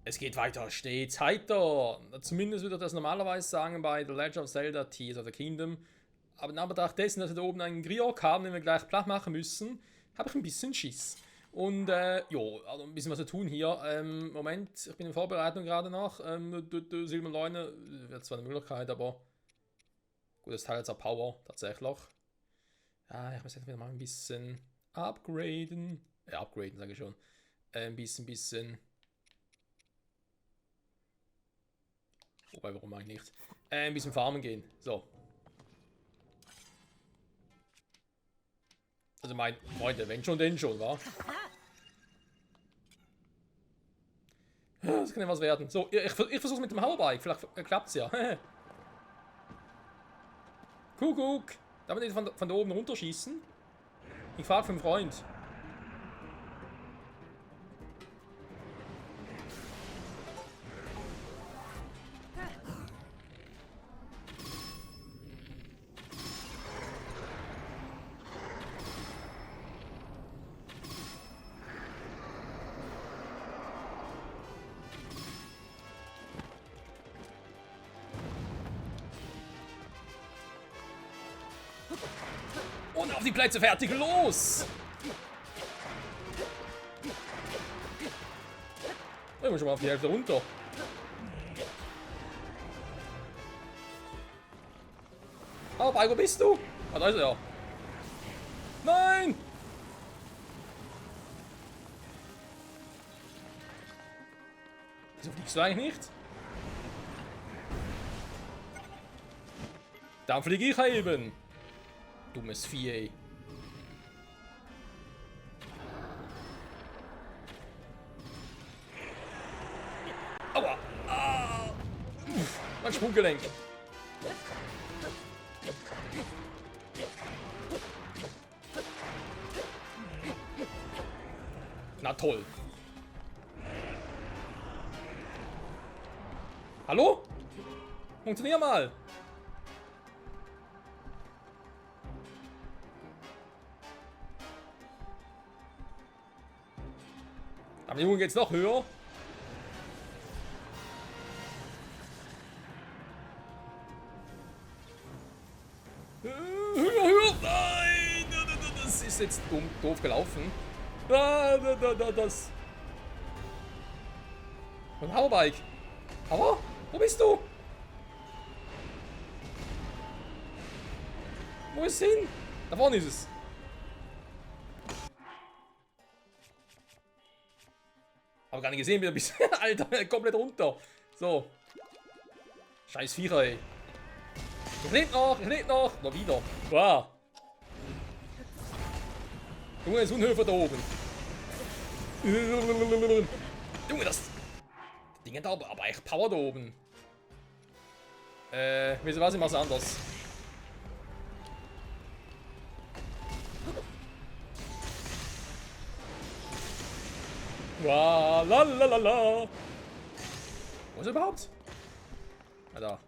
Es geht weiter, stets heiter. Zumindest würde ich das normalerweise sagen bei The Legend of Zelda Tears of the Kingdom. Aber in Anbetracht dessen, dass wir da oben einen Griok haben, den wir gleich platt machen müssen, habe ich ein bisschen Schiss. Und also ein bisschen was zu tun hier. Moment, ich bin in Vorbereitung gerade noch. Silberleune wäre zwar eine Möglichkeit, aber gut, das Teil hat auch Power, tatsächlich. Ja, ich muss jetzt wieder mal ein bisschen upgraden. Upgraden, sage ich schon. Ein bisschen. Wobei, warum eigentlich nicht? Ein bisschen farmen gehen. So. Also mein Freunde, wenn schon, denn schon, wa? Das kann ja was werden. So, ich versuch's mit dem Hoverbike. Vielleicht klappt's ja. Kuckuck. Darf man nicht von da oben runterschießen? Ich frage für einen Freund. Und auf die Plätze, fertig, los! Ich muss schon mal auf die Hälfte runter. Aber wo bist du? Ah, da ist er. Nein! Wieso fliegst du eigentlich nicht? Dann fliege ich eben. Dummes Vieh, ey. Aua! Ah! Mein Sprunggelenk. Na toll. Hallo? Funktionier mal. Aber die Junge geht's noch höher. Höher, höher. Nein! Das ist jetzt doof gelaufen. Das. Ein Powerbike. Aber, wo bist du? Wo ist es hin? Da vorne ist es. Hab gar nicht gesehen, wie du bist. Alter, komplett runter. So. Scheiß Viecher, ey. Ich lebe noch, ich lebe noch. Noch wieder. Wow. Junge, ist Unhöfer da oben. Junge, das Ding hat aber echt Power da oben. Wisst ihr was? Ich mach's anders. Wow, lalalala. Wo ist er überhaupt? Ah, da.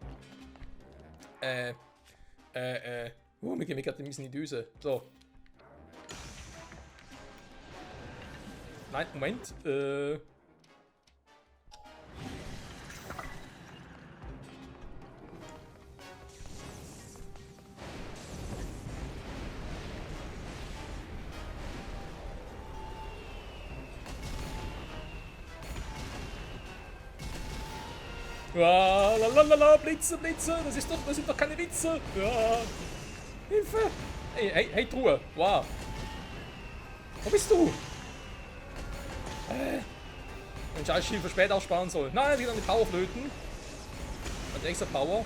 Mir geht gerade ein bisschen in die Düse. So. Nein, Moment. Ja, lalalala, Blitze, Blitze, das sind doch keine Witze. Ja. Hilfe. Hey, Truhe. Wow. Wo bist du? Wenn scheiß Schild für später aufsparen soll. Nein, wieder eine Power flöten. Und extra Power.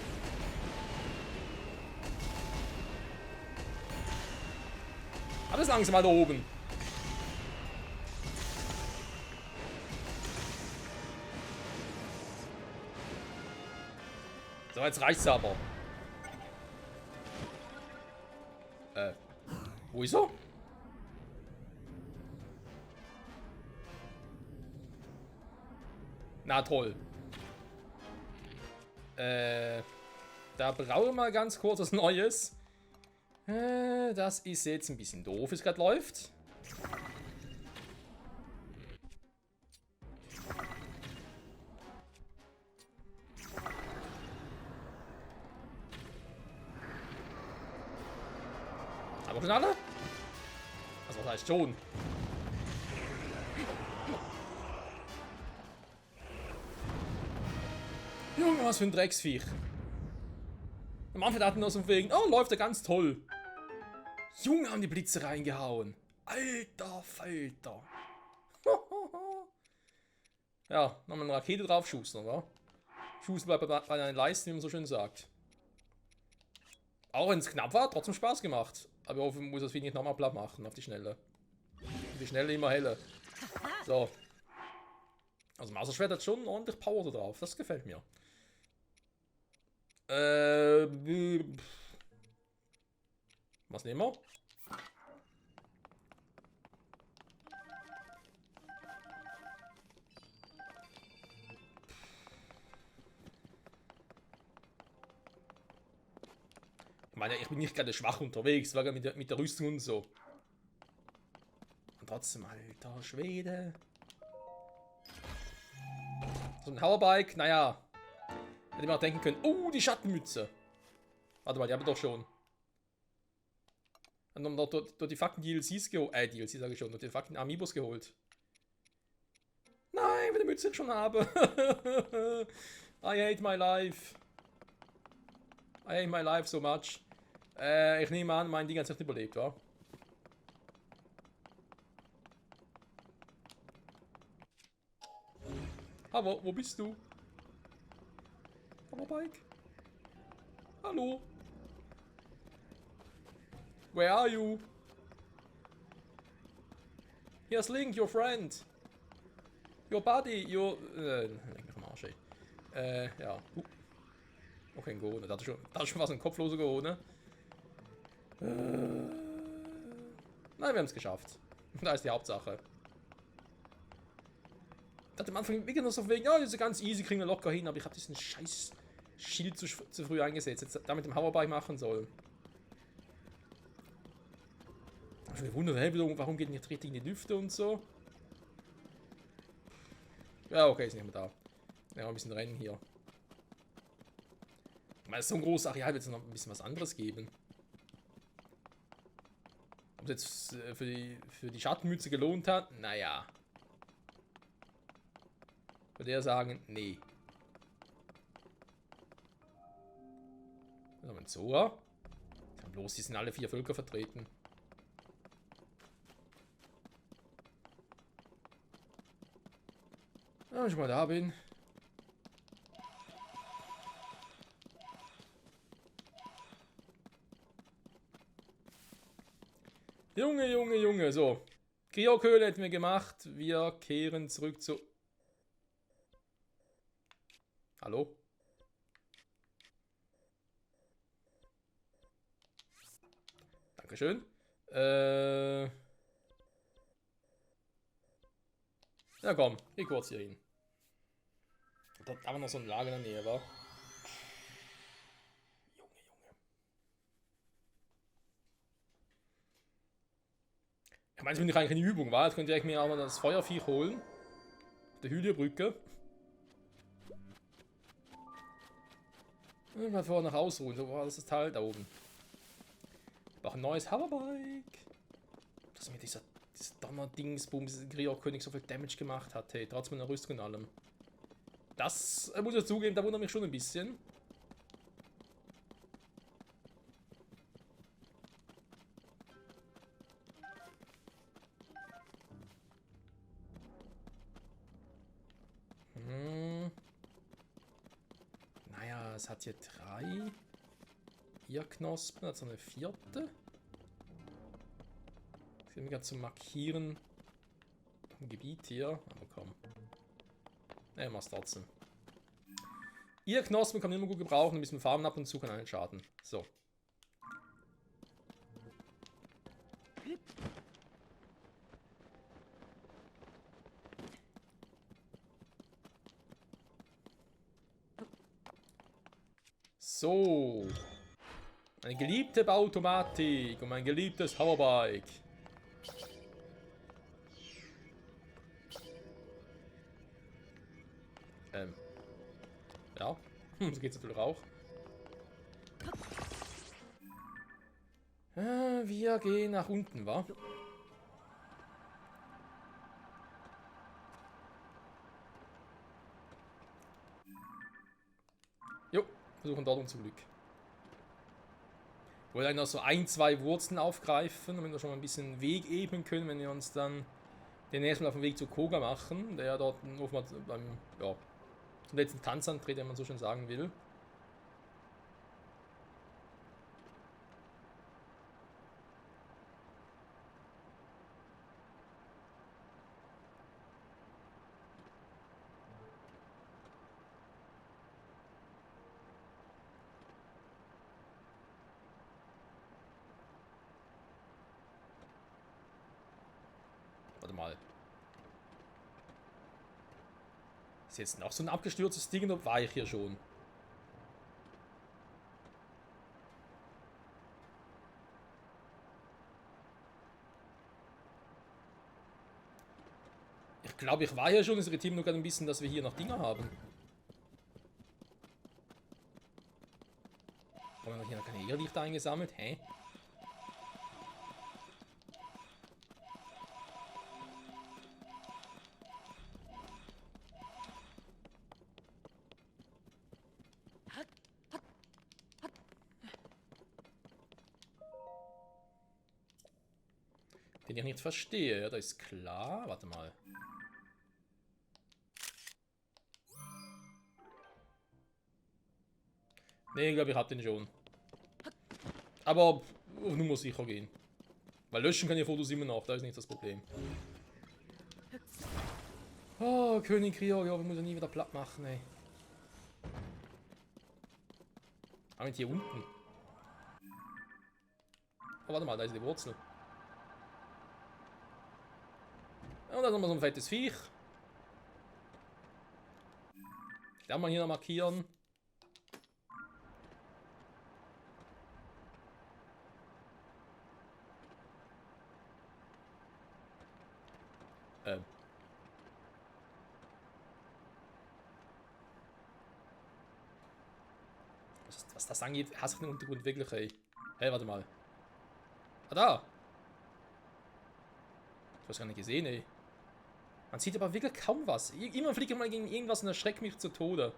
Aber das langsam mal da oben. So, jetzt reicht's aber. Wo ist er? Na toll. Da brauche ich mal ganz kurz was Neues. Das ist jetzt ein bisschen doof, wie es gerade läuft. Aber schon alle? Also was heißt schon? Junge, was für ein Drecksviech. Am Anfang hatten wir so von wegen, oh, läuft er ganz toll. Junge, haben die Blitze reingehauen. Alter Falter. Ja, nochmal eine Rakete drauf schustern, wa? Schuster bleibt bei einer Leiste, wie man so schön sagt. Auch wenn es knapp war, trotzdem Spaß gemacht. Aber ich hoffe, man muss das Vieh nicht nochmal platt machen, auf die Schnelle. Und die Schnelle immer heller. So. Also Maserschwert hat schon ordentlich Power da drauf, das gefällt mir. Was nehmen wir? Ich meine, ich bin nicht gerade schwach unterwegs, war mit der Rüstung und so. Und trotzdem, alter Schwede. So ein Hoverbike, naja. Hätte man auch denken können, oh, die Schattenmütze. Warte mal, die haben wir doch schon. Und dann haben wir dort die fucking DLCs geholt. DLCs sage ich schon, dort die fucking Amiibos geholt. Nein, wenn ich die Mütze schon habe. I hate my life. I hate my life so much. Ich nehme an, mein Ding hat sich nicht überlebt, wa? Aber, wo bist du? Bike? Hallo? Where are you? Here's Link, your friend. Your buddy, your... Leck mich am Arsch, ey. Ja. Okay, ein Go, da hat schon was ein kopfloser Go, ne? Nein, wir haben es geschafft. Da ist die Hauptsache. Ich dachte am Anfang wirklich nur so wegen, ja, das ist ganz easy, kriegen wir locker hin, aber ich habe diesen scheiß Schild zu früh eingesetzt, jetzt damit dem Hoverbike machen soll. Ich habe mich gewundert, hey, warum geht nicht richtig in die Lüfte und so. Ja, okay, ist nicht mehr da. Ja, ein bisschen rennen hier. Weil es so ein großes Areal wird es noch ein bisschen was anderes geben. Ob es jetzt für die Schattenmütze gelohnt hat? Naja. Würde er sagen, nee. Was haben wir denn so? Bloß, die sind alle 4 Völker vertreten. Ja, wenn ich mal da bin. Junge, Junge, Junge, so. Kriokhöhle hätten wir gemacht. Wir kehren zurück zu... Hallo? Dankeschön. Ja komm, geh kurz hier hin. Da war noch so ein Lager in der Nähe, war. Junge, Junge. Ich meine, es bin eigentlich eine Übung, war. Jetzt könnt ihr euch mir auch mal das Feuerviech holen. Der Hühnerbrücke. Mal vorne nach ausruhen. So war das Teil da oben. Ich brauche ein neues Hoverbike. Dass mir dieser Donner-Dingsbums, dieser Griot-König so viel Damage gemacht hat, hey, trotz meiner Rüstung und allem. Das muss ich zugeben, da wundert mich schon ein bisschen. Naja, es hat hier 3 Irrknospen, also eine 4. Ich will mich gerade zum Markieren vom Gebiet hier, aber komm. Ne, mach's trotzdem. Irrknospen kann man immer gut gebrauchen, ein bisschen farmen ab und zu kann einen Schaden. So. So. Eine geliebte Bauautomatik und mein geliebtes Hoverbike. Ja. So geht's natürlich auch. Wir gehen nach unten, wa? Jo, versuchen dort zum Glück. Ich wollte eigentlich noch so ein, zwei Wurzeln aufgreifen, damit wir schon mal ein bisschen Weg ebnen können, wenn wir uns dann den nächsten Mal auf den Weg zu Koga machen, der ja dort oftmals beim, ja, zum letzten Tanz antritt, wenn man so schön sagen will. Warte mal. Ist jetzt noch so ein abgestürztes Ding oder war ich hier schon? Ich glaube, ich war hier schon. Es irritiert mich nur gerade ein bisschen, dass wir hier noch Dinger haben. Haben wir hier noch keine Irrlichter eingesammelt? Hä? Den ich nicht verstehe. Ja, das ist klar. Warte mal. Ne, ich glaube, ich habe den schon. Aber nun muss sicher gehen. Weil löschen kann ich Fotos immer noch. Da ist nicht das Problem. Oh, König Rio. Ja, wir müssen nie wieder platt machen, ey. Aber hier unten. Oh, warte mal, da ist die Wurzel. Und da ist nochmal so ein fettes Viech. Ich darf mal hier noch markieren. Was das angeht, hasse ich den Untergrund wirklich, ey. Hey, warte mal. Ah, da! Ich hab's gar nicht gesehen, ey. Man sieht aber wirklich kaum was. Immer fliege ich mal gegen irgendwas und erschreckt mich zu Tode.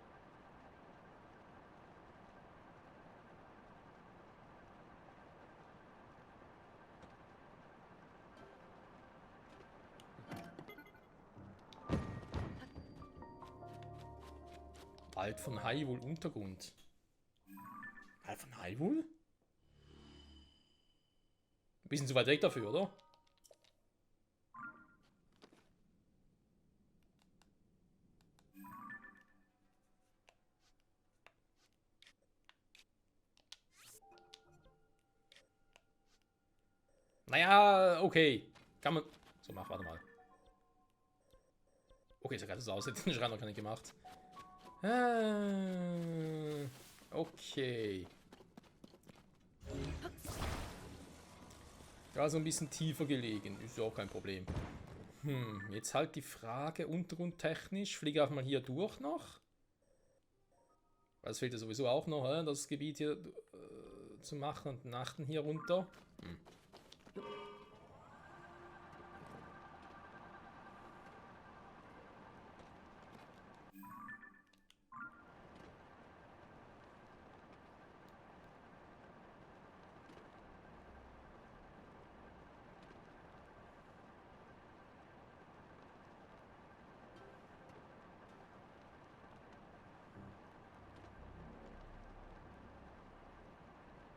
Wald von Hyrule Untergrund. Wald von Hyrule? Ein bisschen zu weit weg dafür, oder? Naja, okay. Kann man... So, mach, warte mal. Okay, so kann es aus. Den Schrein noch gar nicht gemacht. Okay. Ja, so ein bisschen tiefer gelegen. Ist ja auch kein Problem. Jetzt halt die Frage, untergrundtechnisch. Fliege einfach mal hier durch noch. Weil es fehlt ja sowieso auch noch, das Gebiet hier zu machen und Nachten hier runter.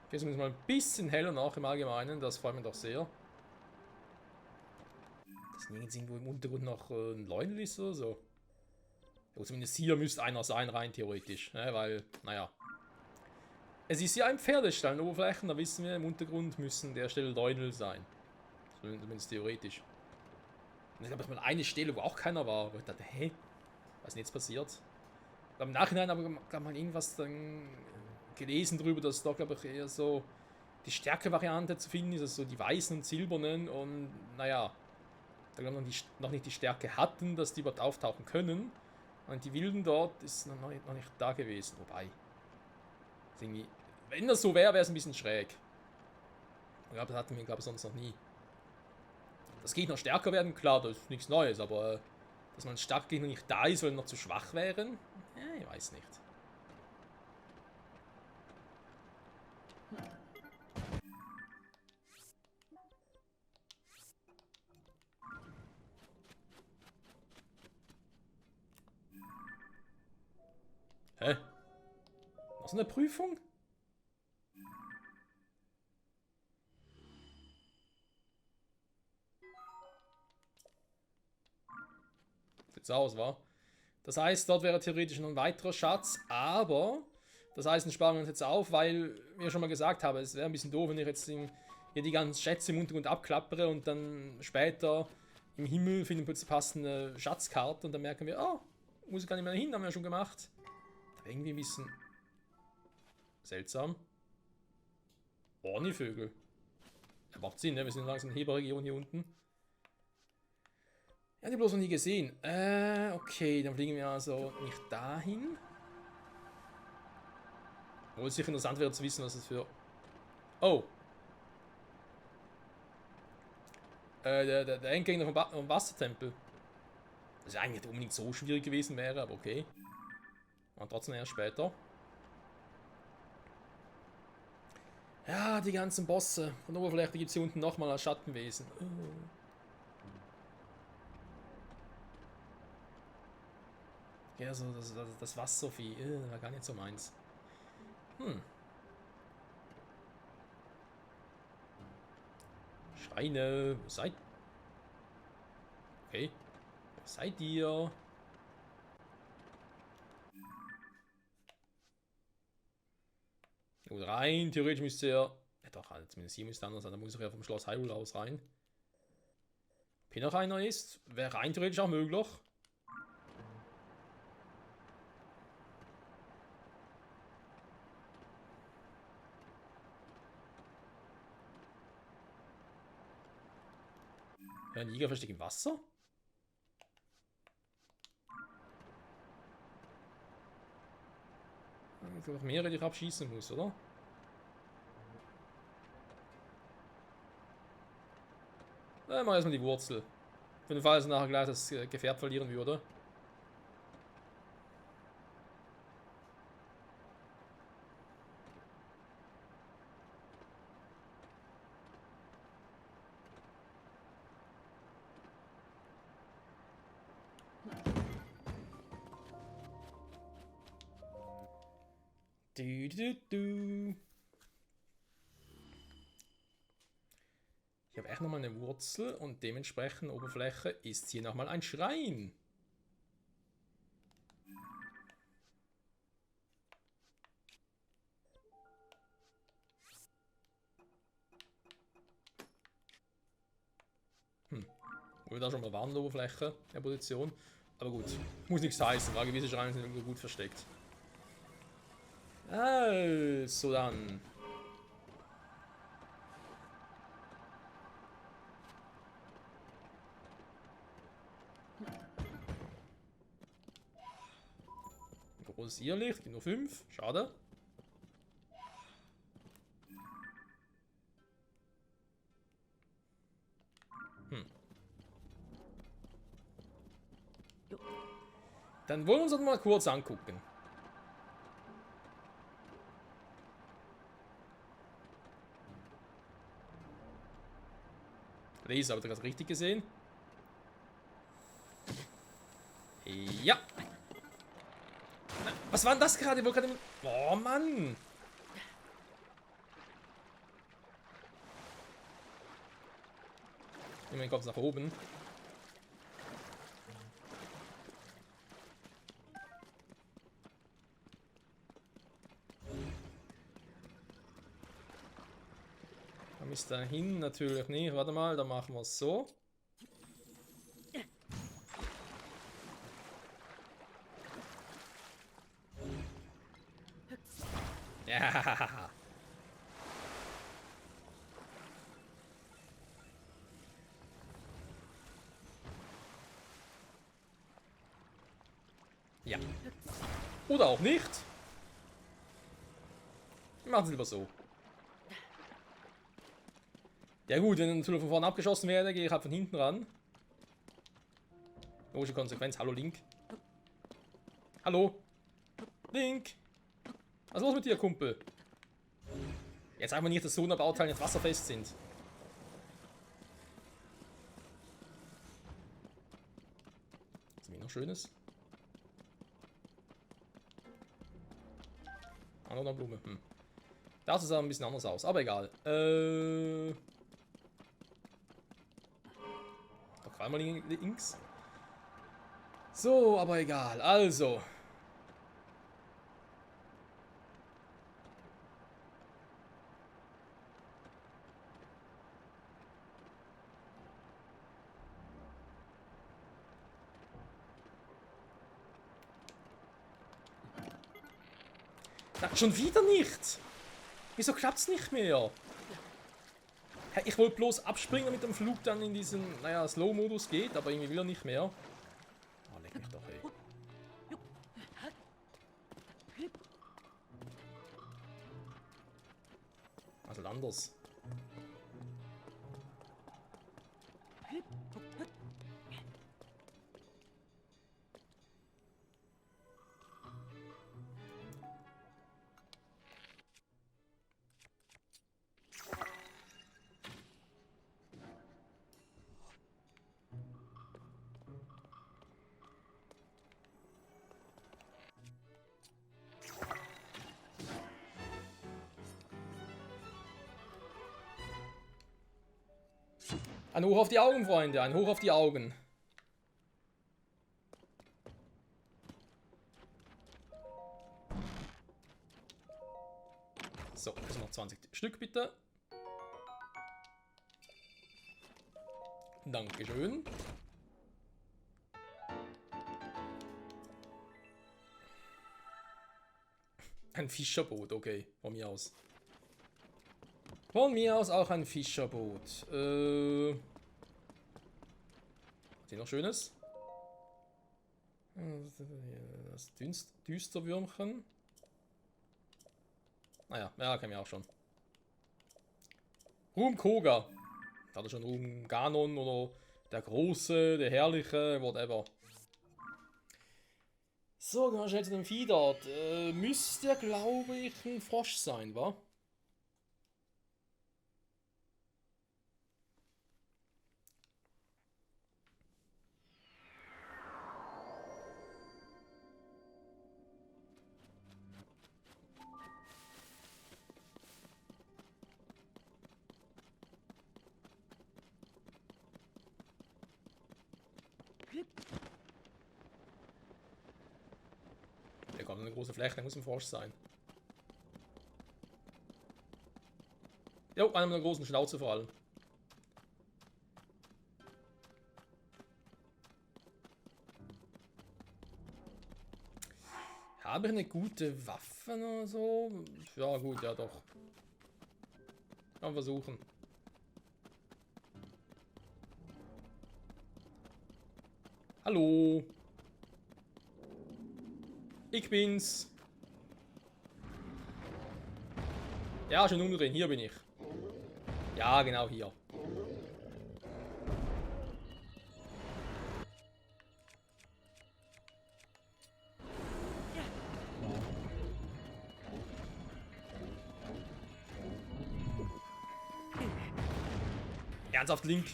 Okay, zumindest mal ein bisschen heller nach im Allgemeinen, das freut mich doch sehr. Dass nirgends irgendwo im Untergrund noch ein Leunel ist oder so. Ja, zumindest hier müsste einer sein, rein theoretisch. Ne? Weil, naja. Es ist ja ein Pferdestall in Oberflächen, da wissen wir, im Untergrund müssen der Stelle Leunel sein. Zumindest theoretisch. Und ich glaube, mal eine Stelle, wo auch keiner war, wo ich dachte, hä? Was ist denn jetzt passiert? Aber im Nachhinein aber gab mal irgendwas dann gelesen drüber, dass da, glaube ich, eher so die Stärke-Variante zu finden ist, also so die weißen und silbernen und naja, da glaube ich noch nicht die Stärke hatten, dass die überhaupt auftauchen können. Und die Wilden dort ist noch nicht da gewesen, wobei, wenn das so wäre, wäre es ein bisschen schräg. Ich glaube, das hatten wir, glaube ich, sonst noch nie. Dass Gegner stärker werden, klar, das ist nichts Neues, aber dass man stark Gegner nicht da ist, weil sie noch zu schwach wären, ich weiß nicht. Hä? Noch so eine Prüfung? Sieht's aus, wa? Das heißt, dort wäre theoretisch noch ein weiterer Schatz, aber das heißt, den sparen wir uns jetzt auf, weil, wie ich schon mal gesagt habe, es wäre ein bisschen doof, wenn ich jetzt hier die ganzen Schätze im Untergrund abklappere und dann später im Himmel finden wir plötzlich passende Schatzkarte und dann merken wir, oh, muss ich gar nicht mehr hin, haben wir ja schon gemacht. Das wäre irgendwie ein bisschen seltsam. Ornivögel. Ja, macht Sinn, ne? Wir sind langsam in der Heberregion hier unten. Ja, die bloß noch nie gesehen. Okay, dann fliegen wir also nicht dahin. Obwohl es sicher interessant wäre zu wissen, was es für... Oh. Der Endgegner vom Wassertempel. Das ist eigentlich nicht unbedingt so schwierig gewesen wäre, aber okay. Und trotzdem erst später. Ja, die ganzen Bosse. Von der Oberfläche gibt es hier unten nochmal als Schattenwesen. Ja, so das Wasservieh. War gar nicht so meins. Schreine. Wo seid... Okay. Wo seid ihr? Gut, rein. Theoretisch müsste er... Ja doch, zumindest hier müsste anders sein. Da muss er ja vom Schloss Hyrule aus rein. Ob hier noch einer ist, wäre rein theoretisch auch möglich. Ein Jäger versteckt im Wasser? Ich glaube, mehrere, die ich abschießen muss, oder? Mal erstmal die Wurzel. Für den Fall, dass er nachher gleich das Gefährt verlieren würde. Du. Ich habe echt nochmal eine Wurzel und dementsprechend Oberfläche ist hier nochmal ein Schrein. Wo wir da schon mal waren, Oberfläche der Position. Aber gut, muss nichts heißen, weil gewisse Schreine sind irgendwie gut versteckt. Also dann. Großes Irrlicht, nur 5. Schade. Dann wollen wir uns das mal kurz angucken. Laser, habt ihr das richtig gesehen? Ja. Was war denn das gerade? Oh Mann. Nehmen wir den Kopf nach oben. Bis dahin natürlich nicht. Warte mal, dann machen wir es so. Ja. Ja. Oder auch nicht. Wir machen es lieber so. Ja gut, wenn ich natürlich von vorne abgeschossen werde, gehe ich halt von hinten ran. Logische Konsequenz. Hallo, Link. Hallo. Link. Was ist los mit dir, Kumpel? Jetzt sag mal nicht, dass so eine Bauteile jetzt wasserfest sind. Was ist mir noch Schönes? Ah, noch eine Blume. Das sah ein bisschen anders aus, aber egal. Noch einmal links. So, aber egal. Also. Na, schon wieder nicht. Wieso klappt's nicht mehr? Hey, ich wollte bloß abspringen, damit dem Flug dann in diesen, naja, Slow-Modus geht, aber irgendwie will er nicht mehr. Oh, leck mich doch, ey. Also anders. Ein Hoch auf die Augen, Freunde, ein Hoch auf die Augen. So, also noch 20 Stück bitte. Dankeschön. Ein Fischerboot, okay, von mir aus. Von mir aus auch ein Fischerboot. Hat hier noch Schönes? Das Düsterwürmchen. Naja, ja, kennen wir auch schon. Ruhm Koga. Hat er schon Ruhm Ganon oder der Große, der Herrliche, whatever. So, gehen wir schnell zu dem Vieh dort. Müsste, glaube ich, ein Frosch sein, wa? Der kommt eine große Fläche, der muss ein Frosch sein. Jo, einer mit einer großen Schnauze vor allem. Habe ich eine gute Waffe oder so? Ja gut, ja doch. Kann man versuchen. Hallo. Ich bin's. Ja, schon unten drin. Hier bin ich. Ja, genau hier. Ernsthaft, Link.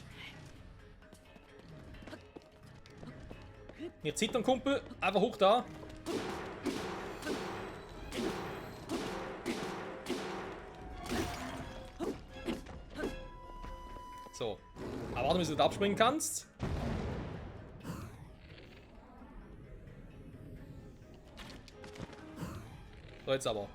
Nicht zittern, Kumpel. Einfach hoch da. So. Aber warte, bis du da abspringen kannst. So, jetzt aber.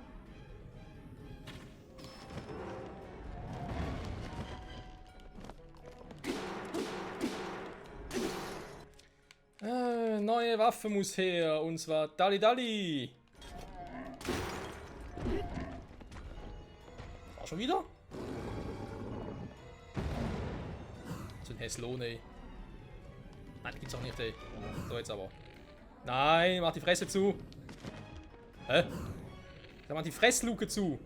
Neue Waffe muss her. Und zwar Dalli Dalli. War schon wieder? So ein Häslon, ey. Nein, gibt's auch nicht, ey. So, jetzt aber. Nein, mach die Fresse zu. Hä? Sag mal die Fressluke zu.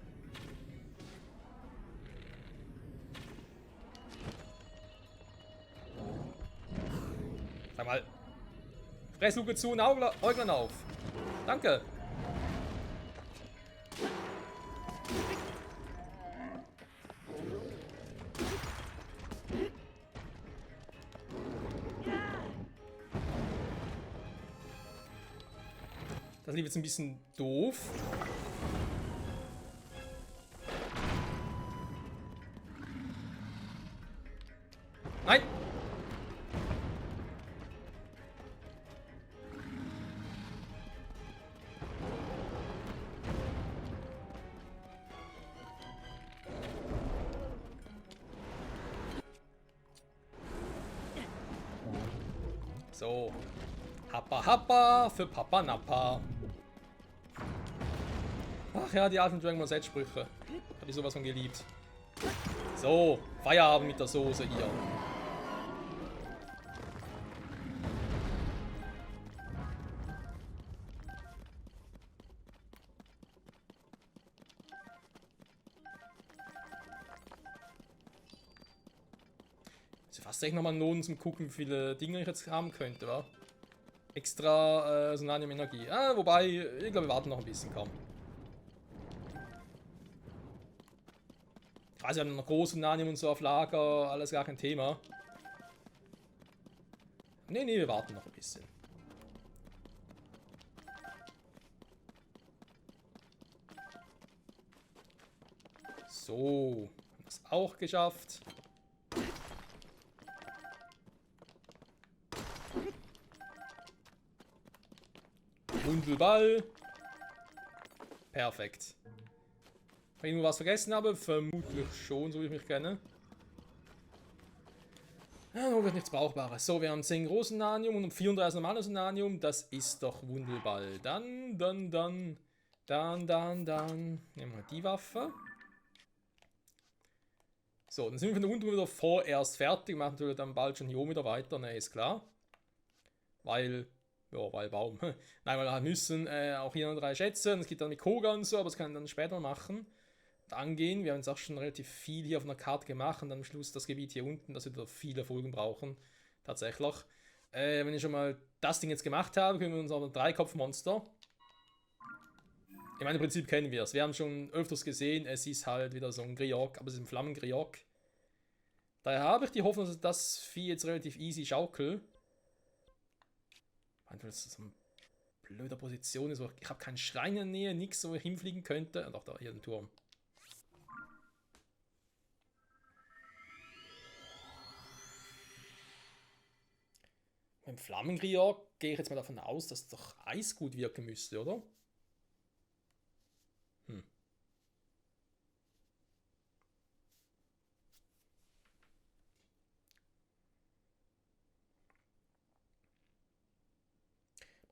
mal. Fressluke zu und Äuglein auf. Danke. Das lief jetzt ein bisschen doof. Nein! So. Happa Happa für Papa Nappa. Ach ja, die alten Dragon Ball Z-Sprüche. Hab ich sowas von geliebt. So, Feierabend mit der Soße hier. Ist ja fast echt nochmal lohnen zum gucken, wie viele Dinge ich jetzt haben könnte, wa? Extra Sonanium-Energie. Ah, wobei, ich glaube, wir warten noch ein bisschen, komm. Ich weiß, wir haben noch große Sonanium und so auf Lager, alles gar kein Thema. Nee, wir warten noch ein bisschen. So, haben das auch geschafft. Wundelball. Perfekt. Ob ich irgendwo was vergessen habe? Vermutlich schon, so wie ich mich kenne. Ja, noch wird nichts Brauchbares. So, wir haben 10 großen Nanium und 34 normales Nanium. Das ist doch Wundelball. Dann. Nehmen wir die Waffe. So, dann sind wir von der unten wieder vorerst fertig. Machen natürlich dann bald schon hier oben wieder weiter. Ne, ist klar. Weil warum? Nein, weil wir müssen auch hier noch 3 Schätze. Und es geht dann mit Koga und so, aber das kann ich dann später machen. Und angehen. Wir haben jetzt auch schon relativ viel hier auf einer Karte gemacht. Und dann am Schluss das Gebiet hier unten, dass wir da viele Folgen brauchen. Tatsächlich. Wenn ich schon mal das Ding jetzt gemacht habe, können wir uns auch ein 3-Kopf-Monster. Ich meine, im Prinzip kennen wir es. Wir haben schon öfters gesehen, es ist halt wieder so ein Griok, aber es ist ein Flammengriok. Daher habe ich die Hoffnung, dass das Vieh jetzt relativ easy schaukel. Weil das so eine blöde Position ist, wo ich habe keinen Schrein in der Nähe, nichts, wo ich hinfliegen könnte. Doch, da, hier ein Turm. Beim Flammengriok gehe ich jetzt mal davon aus, dass doch Eis gut wirken müsste, oder?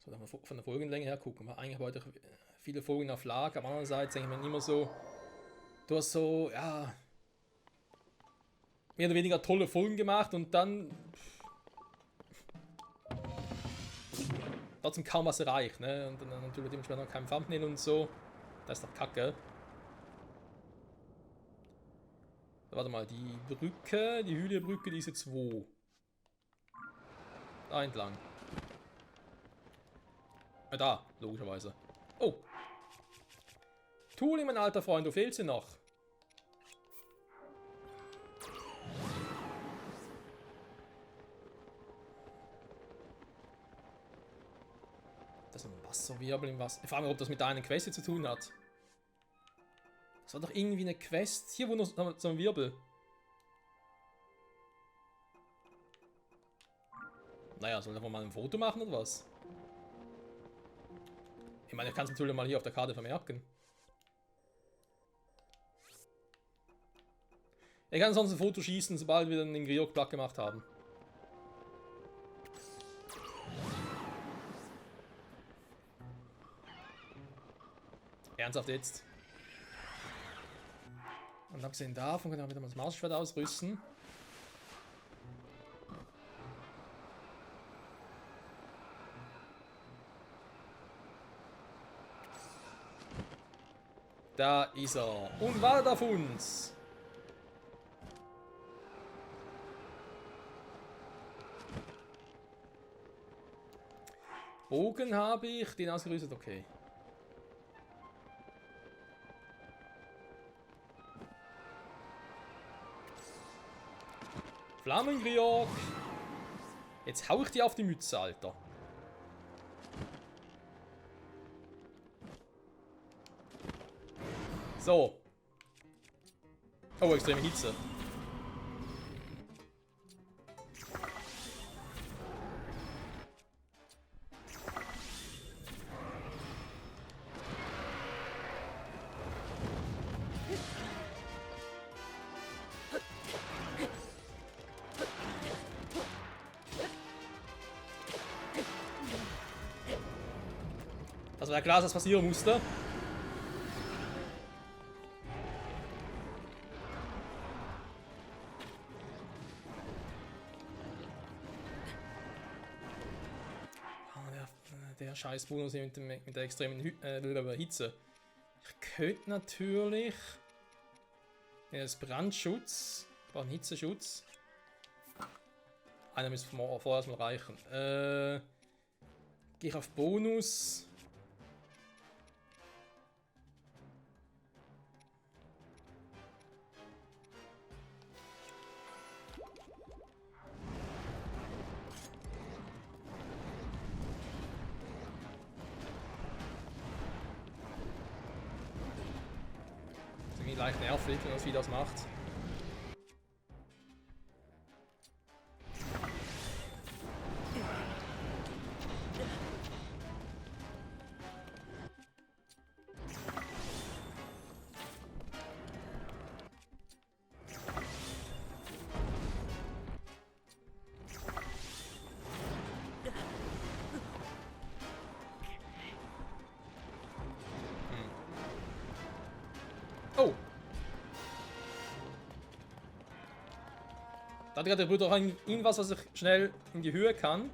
So, von der Folgenlänge her gucken wir. Eigentlich heute viele Folgen auf Lager, aber andererseits denke ich mir immer so, du hast so, ja, mehr oder weniger tolle Folgen gemacht und dann trotzdem kaum was erreicht, ne? Und dann natürlich dementsprechend noch kein Thumbnail und so. Das ist doch kacke. So, warte mal, die Brücke, die Hühnerbrücke, die ist jetzt wo? Da entlang. Da, logischerweise. Oh! Tuli, mein alter Freund, du fehlst dir noch. Das ist ein Wasserwirbel im Wasser. Ich frage mich, ob das mit deiner Quest zu tun hat. Das war doch irgendwie eine Quest. Hier wo noch so ein Wirbel. Naja, soll ich einfach mal ein Foto machen oder was? Ich meine, ich kann es natürlich mal hier auf der Karte vermerken. Ich kann sonst ein Foto schießen, sobald wir den Griok platt gemacht haben. Ernsthaft jetzt? Und abgesehen davon können wir wieder mal das Mausschwert ausrüsten. Da ist er. Und wartet auf uns. Bogen habe ich, den ausgerüstet, okay. Flammengriok. Jetzt hau ich die auf die Mütze, Alter. So. Oh, extreme Hitze. Das war ja klar, dass das passieren musste. Der Scheißbonus hier mit der extremen Hitze. Ich könnte natürlich. Ja, das Brandschutz. Brauchen Hitzeschutz. Einer müsste vorerst mal reichen. Gehe ich auf Bonus. Leicht nervig, wenn das Vieh das macht. Oh! Da hat gerade der Bruder auch irgendwas, was ich schnell in die Höhe kann.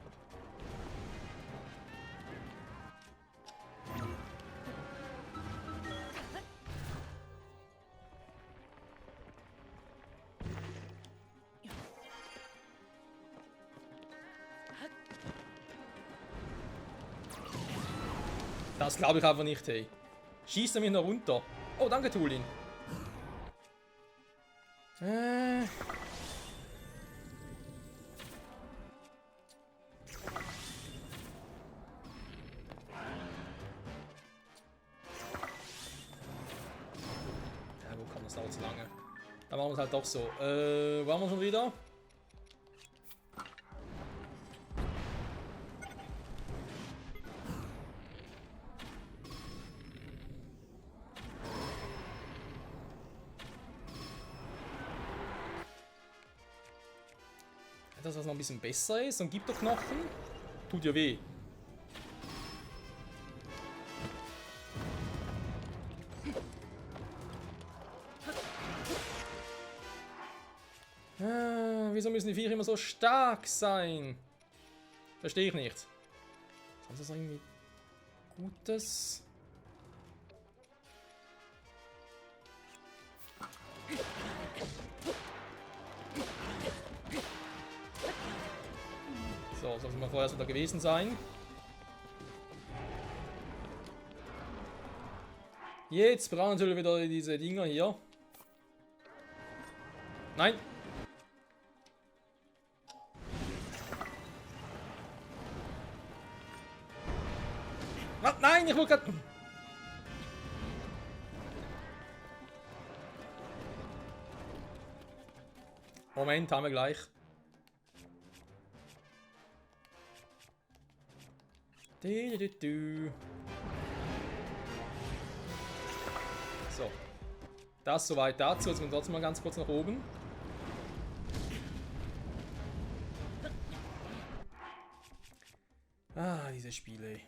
Das glaube ich einfach nicht, hey. Schießt er mich noch runter. Oh, danke, Tulin. Das dauert zu lange. Dann machen wir es halt doch so. Waren wir schon wieder? Etwas, was noch ein bisschen besser ist und gibt der Knochen. Tut ja weh. Wieso müssen die Viecher immer so stark sein? Verstehe ich nicht. Ist das irgendwie Gutes? So, sollte mal vorher wieder gewesen sein. Jetzt brauchen wir wieder diese Dinger hier. Nein! Ah, nein, ich wollte gerade... Moment, haben wir gleich. So. Das soweit dazu. Jetzt kommen wir trotzdem mal ganz kurz nach oben. Ah, diese Spiele.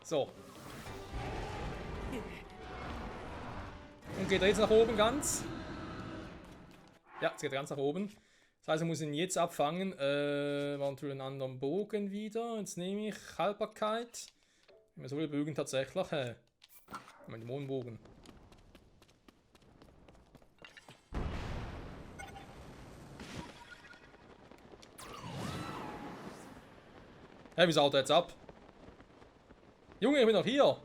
So. Und geht er jetzt nach oben ganz? Ja, jetzt geht er ganz nach oben. Das heißt, ich muss ihn jetzt abfangen. War natürlich einen anderen Bogen wieder. Jetzt nehme ich Haltbarkeit. Ich habe so viele Bögen tatsächlich. Mein Dämonenbogen. Hey, wie haut er jetzt ab? Junge, ich bin noch hier.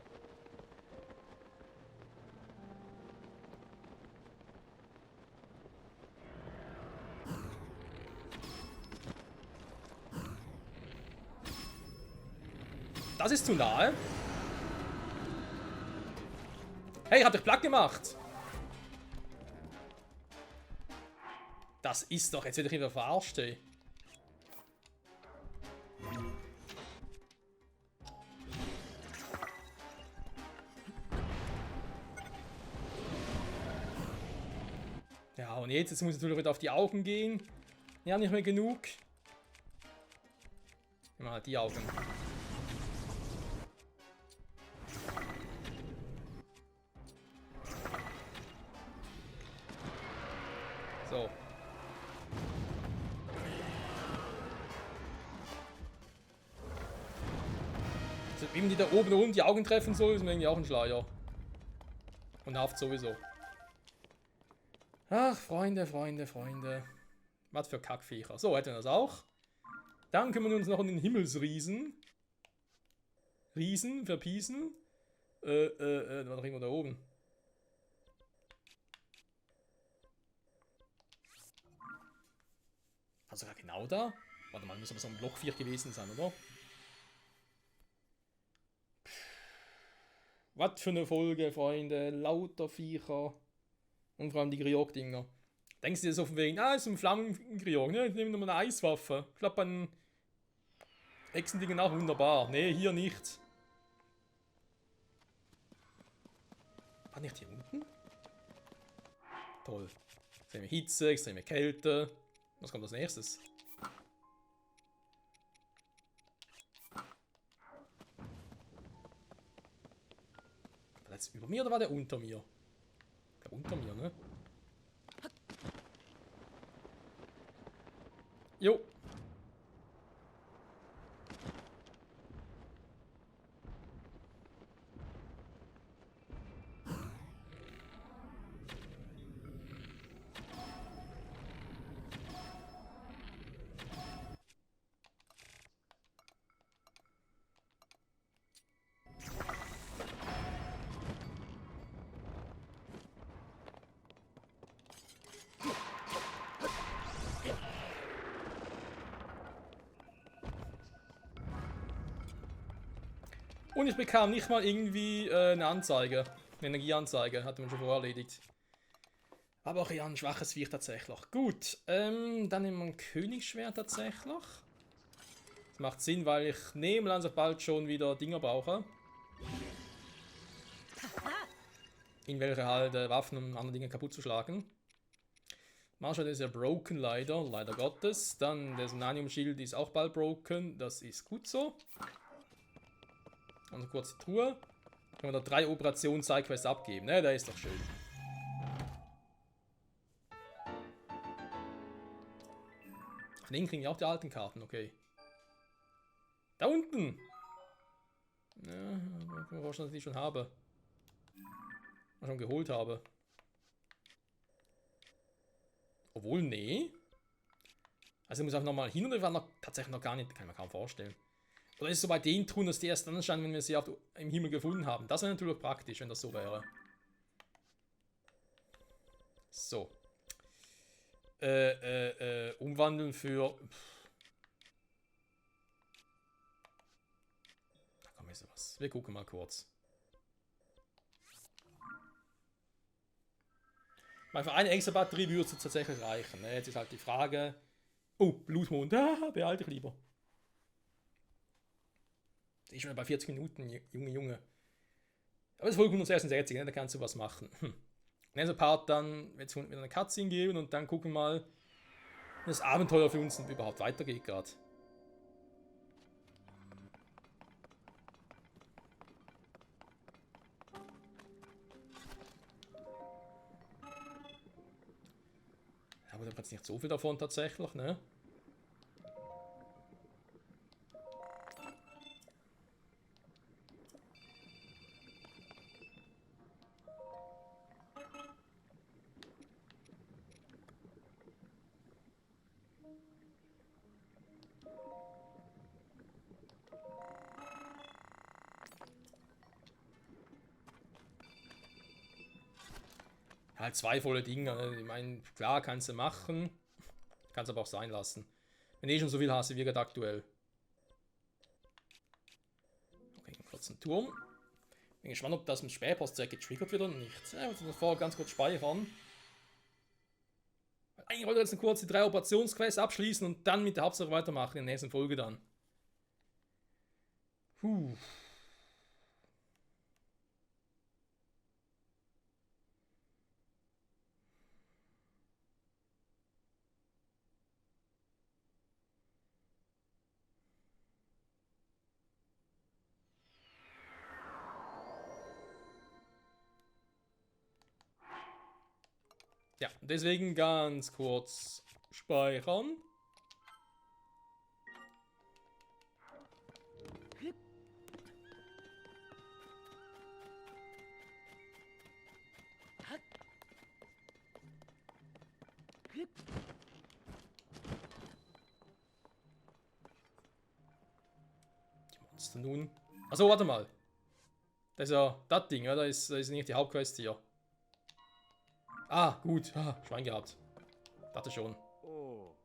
Das ist zu nahe. Hey, ich hab dich platt gemacht. Das ist doch, jetzt werde ich wieder verarscht, ey. Ja, und jetzt muss ich natürlich wieder auf die Augen gehen. Ja, nicht mehr genug. Mal die Augen. So. Also, wie man die da oben rum die Augen treffen soll, ist mir irgendwie auch ein Schleier. Und Haft sowieso. Ach, Freunde, Freunde, Freunde. Was für Kackviecher. So, hätten wir das auch. Dann kümmern wir uns noch um den Himmelsriesen. Riesen, verpiesen. Was war irgendwo da oben? Also sogar genau da? Warte mal, muss aber so ein Block 4 gewesen sein, oder? Was für eine Folge, Freunde. Lauter Viecher. Und vor allem die Griog-Dinger. Denkst du dir so von wegen, ist ein Flammengriog, ne? Ich nehme nochmal eine Eiswaffe. Ich glaube, bei Echsendingen auch wunderbar. Ne, hier nicht. War nicht hier unten? Toll. Extreme Hitze, extreme Kälte. Was kommt als nächstes? War der jetzt über mir oder war der unter mir? Ich glaube unter mir, ne? Jo. Und ich bekam nicht mal irgendwie eine Anzeige. Eine Energieanzeige. Hatte man schon vorher erledigt. Aber auch ja, ein schwaches Viech tatsächlich. Gut, dann nehmen wir ein Königsschwert tatsächlich. Das macht Sinn, weil ich nehme langsam bald schon wieder Dinger brauche. In welche halt Waffen, um andere Dinge kaputt zu schlagen. Marshall ist ja broken leider, leider Gottes. Dann der Sonanium-Schild ist auch bald broken, das ist gut so. Und eine kurze Truhe. Können wir da 3 Operations-Sidequests abgeben, ne? Der ist doch schön. Von denen kriegen wir auch die alten Karten, okay. Da unten! Ja, ich kann mir vorstellen, dass ich die schon habe. Schon geholt habe. Obwohl, nee. Also ich muss auch nochmal hin und wir waren noch, tatsächlich noch gar nicht, kann ich mir kaum vorstellen. Oder ist es so bei den Truhen, dass die erst dann erscheinen, wenn wir sie im Himmel gefunden haben? Das wäre natürlich praktisch, wenn das so wäre. So. Umwandeln für... Da kommt jetzt was. Wir gucken mal kurz. Für eine extra Batterie würde es tatsächlich reichen. Ne? Jetzt ist halt die Frage... Oh, Blutmond. Behalte ich lieber. Ich schon bei 40 Minuten, Junge. Aber es ist Folge 166, ne? Da kannst du was machen. Nächster Part dann wird es wieder eine Cutscene geben und dann gucken wir mal, wie das Abenteuer für uns überhaupt weitergeht gerade. jetzt nicht so viel davon tatsächlich, ne? Halt zwei volle Dinge. Ich meine, klar, kannst du machen. Kannst aber auch sein lassen. Wenn du eh schon so viel hast wie gerade aktuell. Okay, kurz einen Turm. Bin gespannt, ob das mit Spähpost getriggert wird oder nicht. Ja, ich muss vorher ganz kurz speichern. Eigentlich wollte ich jetzt eine kurze 3 Operationsquests abschließen und dann mit der Hauptsache weitermachen in der nächsten Folge dann. Puh. Ja, deswegen ganz kurz speichern. Die Monster nun. Achso, warte mal. Das ist ja das Ding, oder? Das ist nicht die Hauptquest hier. Ah, gut. Ah, Schwein gehabt. Dachte schon. Oh.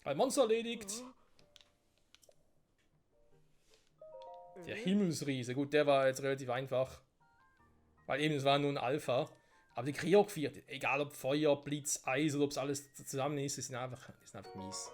Ein Monster erledigt. Der Himmelsriese. Gut, der war jetzt relativ einfach. Weil eben, es war nur ein Alpha. Aber die Kriok 4, egal ob Feuer, Blitz, Eis oder ob es alles zusammen ist, die sind einfach mies.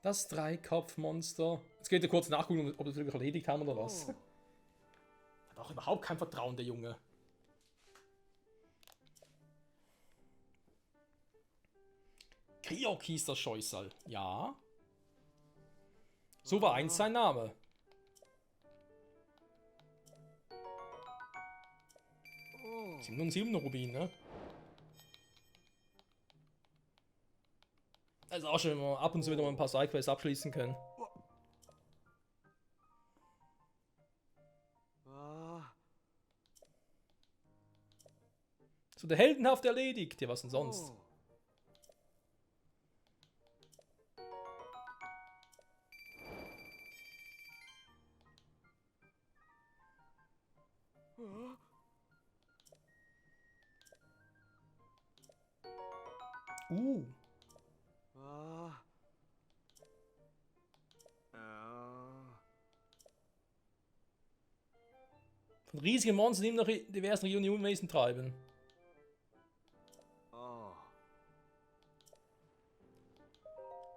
Das Dreikopfmonster. Jetzt geht er kurz nachgucken, ob wir das wirklich erledigt haben oder was. Hat auch überhaupt kein Vertrauen, der Junge. Kriok hieß der Scheusal. Ja. So war eins sein Name. Oh. 7 Rubin, ne? Also auch schon, wenn wir ab und zu wieder mal ein paar Sidequests abschließen können. So, der heldenhaft erledigt. Ja, was denn sonst? Von riesigen Monstern in diversen Regionen Unwesen treiben.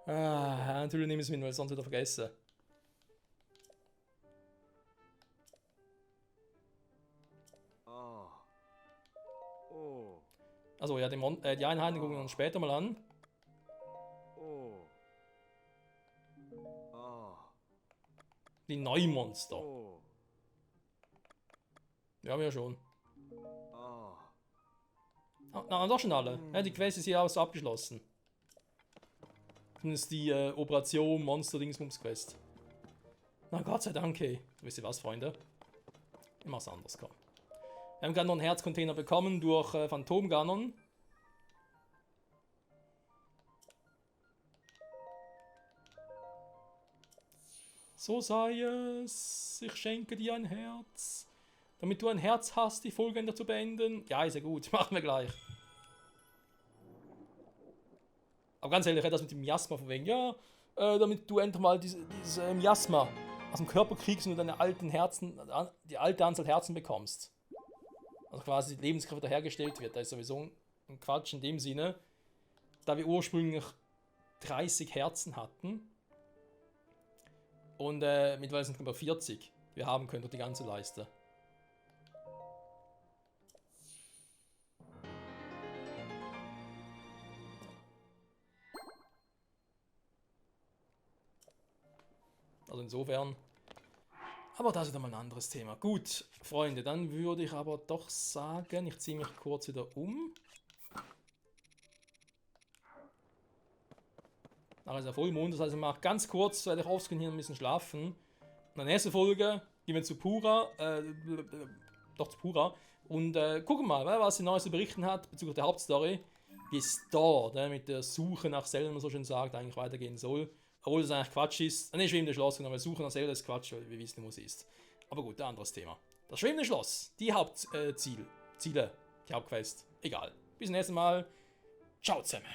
Ah, natürlich nehme ich es mit, weil ich sonst wieder vergesse. Also ja, die Einheiten gucken wir uns später mal an. Die Neumonster. Wir haben ja schon. Na, doch schon alle. Ja, die Quest ist hier auch so abgeschlossen. Zumindest die Operation Monster Dingsbums Quest. Na Gott sei Dank, ey. Wisst ihr was, Freunde? Ich mach's anders, komm. Wir haben gerade noch einen Herzcontainer bekommen durch Phantom Ganon. So sei es. Ich schenke dir ein Herz. Damit du ein Herz hast, die Folge zu beenden. Ja, ist ja gut. Machen wir gleich. Aber ganz ehrlich, das mit dem Miasma von wegen, ja, damit du endlich mal dieses Miasma aus dem Körper kriegst und deine alten Herzen, die alte Anzahl Herzen bekommst. Also quasi die Lebenskraft wiederhergestellt wird. Das ist sowieso ein Quatsch in dem Sinne, da wir ursprünglich 30 Herzen hatten und mittlerweile sind wir 40, wir haben können durch die ganze Leiste. Also insofern. Aber das ist dann mal ein anderes Thema. Gut, Freunde, dann würde ich aber doch sagen, ich ziehe mich kurz wieder um. Nachher ist ja Vollmond, das heißt, ich mache ganz kurz, werde ich aufscreen hier ein bisschen schlafen. In der nächsten Folge gehen wir zu Pura, und gucken mal, was sie Neues zu berichten hat bezüglich der Hauptstory. Wie es dort mit der Suche nach Zelda, wie man so schön sagt, eigentlich weitergehen soll. Obwohl das eigentlich Quatsch ist. Nicht schwimmende Schloss, aber Suche nach Zelda ist Quatsch, weil wir wissen, wo sie ist. Aber gut, ein anderes Thema. Das schwimmende Schloss, die Hauptziele, die Hauptquest. Egal. Bis zum nächsten Mal. Ciao zusammen.